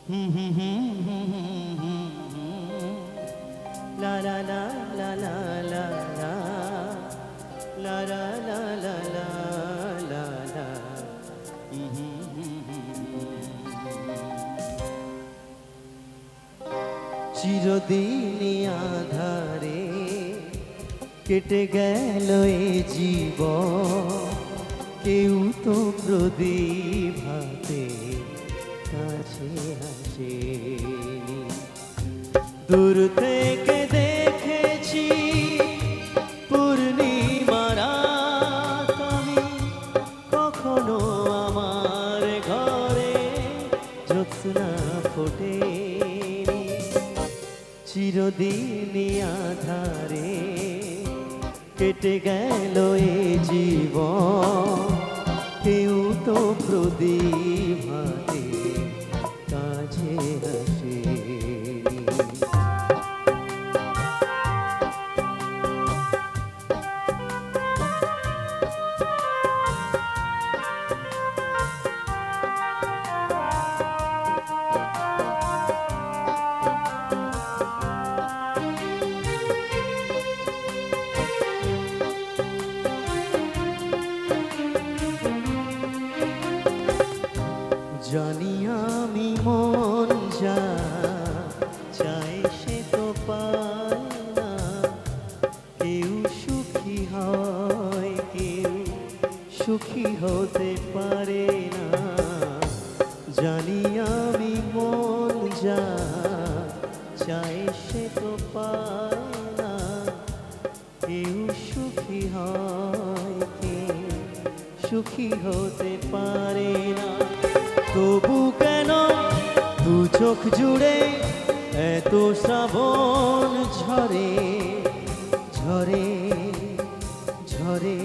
La la la la la la la la la la la la la la চিরদিনই আধারে কেটে গেল এ জীবন, কেউ তো প্রদীপ হাতে কাছে আসেনি। দূর থেকে দেখেছি পূর্ণিমার রাত আমি, কখনো আমার ঘরে জ্যোৎস্না ফোটেনি। চিরদিনই আধারে কেটে গেল এ জীবন, কেউ তো প্রদীপ হাতে কাছে আসেনি। জানি আমি মন যা চাই সে তো পায় না, কেউ সুখী হয় কেউ সুখী হতে পারে না। জানি আমি মন যা চাই সে তো পায় না, কেউ সুখী হয় কেউ সুখী হতে পারে না। তবু কেন দু চোখ জুড়ে এত শ্রাবণ ঝরে ঝরে ঝরে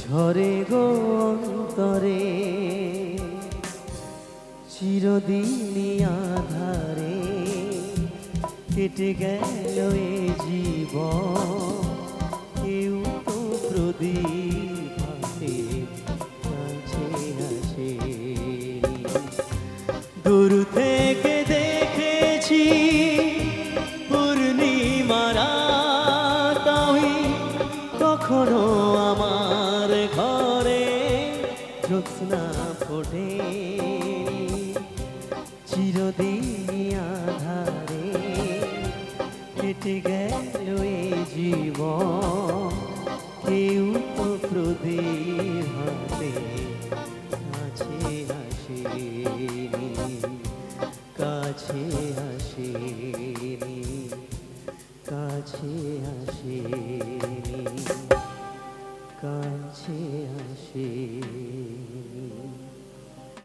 ঝরে গো অন্তরে। চিরদিনই আধারে কেটে গেল এ জীবন, কেউ তো প্রদীপ হাতে কাছে আসেনি। দূর থেকে দেখেছি পূর্ণিমার রাত আমি, কখনো আমার ঘরে জ্যোৎস্না ফোটেনি। চিরদিনই আধারে কেটে গেল এ জীবন, কেউ তো প্রদীপ হাতে কাছে আসেনি, কাছে আসেনি, কাছে আসেনি, কাছে আসেনি।